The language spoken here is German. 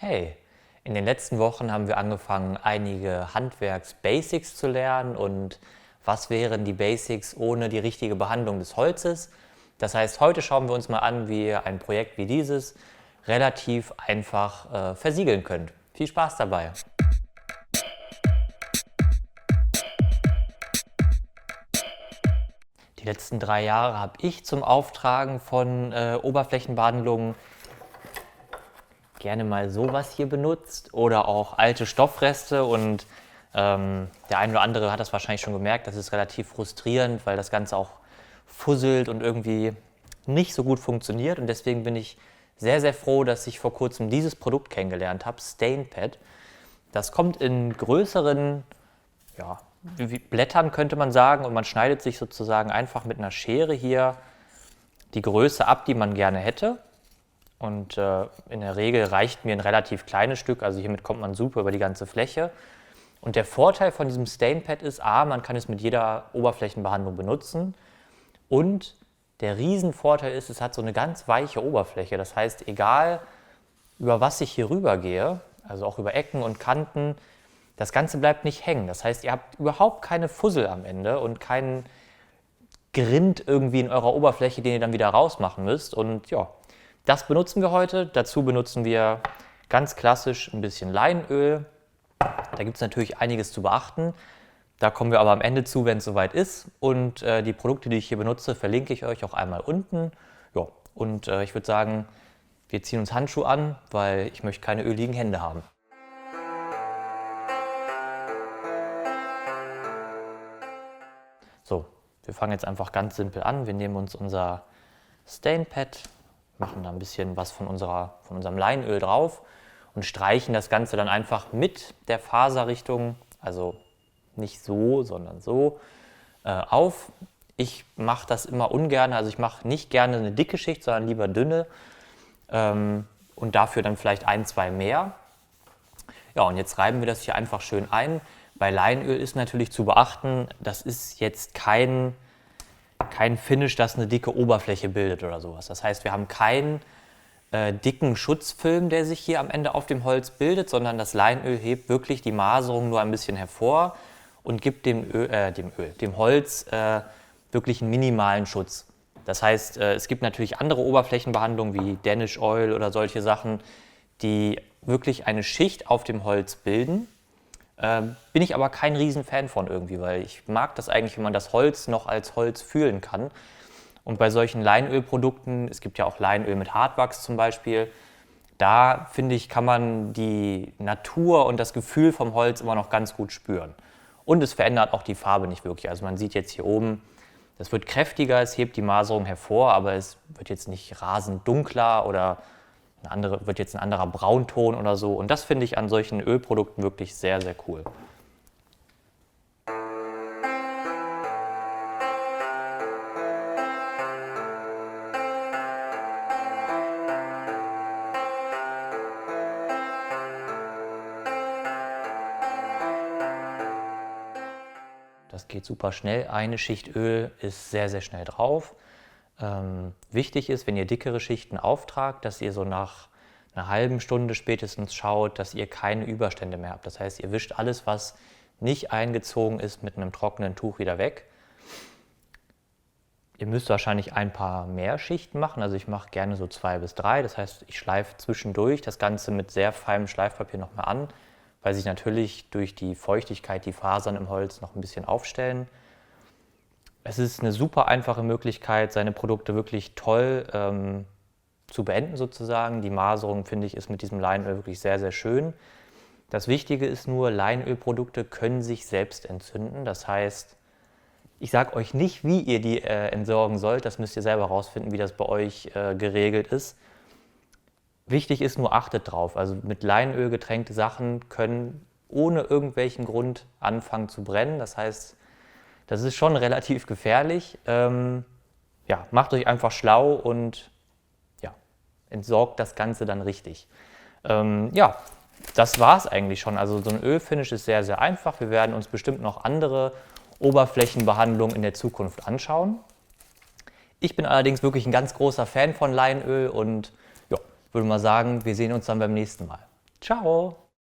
Hey, in den letzten Wochen haben wir angefangen, einige Handwerks-Basics zu lernen und was wären die Basics ohne die richtige Behandlung des Holzes? Das heißt, heute schauen wir uns mal an, wie ihr ein Projekt wie dieses relativ einfach versiegeln könnt. Viel Spaß dabei! Die letzten 3 Jahre habe ich zum Auftragen von Oberflächenbehandlungen gerne mal sowas hier benutzt oder auch alte Stoffreste und der eine oder andere hat das wahrscheinlich schon gemerkt, das ist relativ frustrierend, weil das Ganze auch fusselt und irgendwie nicht so gut funktioniert und deswegen bin ich sehr, sehr froh, dass ich vor kurzem dieses Produkt kennengelernt habe, StainPad. Das kommt in größeren wie Blättern, könnte man sagen, und man schneidet sich sozusagen einfach mit einer Schere hier die Größe ab, die man gerne hätte. Und in der Regel reicht mir ein relativ kleines Stück, also hiermit kommt man super über die ganze Fläche. Und der Vorteil von diesem StainPad ist, man kann es mit jeder Oberflächenbehandlung benutzen und der Riesenvorteil ist, es hat so eine ganz weiche Oberfläche. Das heißt, egal über was ich hier rüber gehe, also auch über Ecken und Kanten, das Ganze bleibt nicht hängen. Das heißt, ihr habt überhaupt keine Fussel am Ende und keinen Grind irgendwie in eurer Oberfläche, den ihr dann wieder rausmachen müsst. Und ja, das benutzen wir heute. Dazu benutzen wir ganz klassisch ein bisschen Leinöl. Da gibt es natürlich einiges zu beachten. Da kommen wir aber am Ende zu, wenn es soweit ist. Und die Produkte, die ich hier benutze, verlinke ich euch auch einmal unten. Ja, und ich würde sagen, wir ziehen uns Handschuhe an, weil ich möchte keine öligen Hände haben. So, wir fangen jetzt einfach ganz simpel an. Wir nehmen uns unser StainPad, machen da ein bisschen was von unserem Leinöl drauf und streichen das Ganze dann einfach mit der Faserrichtung, also nicht so, sondern so, auf. Ich mache das immer ungern, also ich mache nicht gerne eine dicke Schicht, sondern lieber dünne und dafür dann vielleicht ein, zwei mehr. Ja, und jetzt reiben wir das hier einfach schön ein. Bei Leinöl ist natürlich zu beachten, das ist jetzt kein Finish, das eine dicke Oberfläche bildet oder sowas. Das heißt, wir haben keinen dicken Schutzfilm, der sich hier am Ende auf dem Holz bildet, sondern das Leinöl hebt wirklich die Maserung nur ein bisschen hervor und gibt dem Holz wirklich einen minimalen Schutz. Das heißt, es gibt natürlich andere Oberflächenbehandlungen wie Danish Oil oder solche Sachen, die wirklich eine Schicht auf dem Holz bilden. Bin ich aber kein Riesenfan von irgendwie, weil ich mag das eigentlich, wenn man das Holz noch als Holz fühlen kann. Und bei solchen Leinölprodukten, es gibt ja auch Leinöl mit Hartwachs zum Beispiel, da finde ich, kann man die Natur und das Gefühl vom Holz immer noch ganz gut spüren. Und es verändert auch die Farbe nicht wirklich. Also man sieht jetzt hier oben, das wird kräftiger, es hebt die Maserung hervor, aber es wird jetzt nicht rasend dunkler oder wird jetzt ein anderer Braunton oder so. Und das finde ich an solchen Ölprodukten wirklich sehr, sehr cool. Das geht super schnell. Eine Schicht Öl ist sehr, sehr schnell drauf. Wichtig ist, wenn ihr dickere Schichten auftragt, dass ihr so nach einer halben Stunde spätestens schaut, dass ihr keine Überstände mehr habt. Das heißt, ihr wischt alles, was nicht eingezogen ist, mit einem trockenen Tuch wieder weg. Ihr müsst wahrscheinlich ein paar mehr Schichten machen. Also ich mache gerne so 2 bis 3. Das heißt, ich schleife zwischendurch das Ganze mit sehr feinem Schleifpapier nochmal an, weil sich natürlich durch die Feuchtigkeit die Fasern im Holz noch ein bisschen aufstellen. Es ist eine super einfache Möglichkeit, seine Produkte wirklich toll zu beenden sozusagen. Die Maserung, finde ich, ist mit diesem Leinöl wirklich sehr, sehr schön. Das Wichtige ist nur, Leinölprodukte können sich selbst entzünden. Das heißt, ich sage euch nicht, wie ihr die entsorgen sollt. Das müsst ihr selber rausfinden, wie das bei euch geregelt ist. Wichtig ist nur, achtet drauf. Also mit Leinöl getränkte Sachen können ohne irgendwelchen Grund anfangen zu brennen. Das heißt, das ist schon relativ gefährlich. Macht euch einfach schlau und entsorgt das Ganze dann richtig. Das war es eigentlich schon. Also so ein Ölfinish ist sehr, sehr einfach. Wir werden uns bestimmt noch andere Oberflächenbehandlungen in der Zukunft anschauen. Ich bin allerdings wirklich ein ganz großer Fan von Leinöl und würde mal sagen, wir sehen uns dann beim nächsten Mal. Ciao!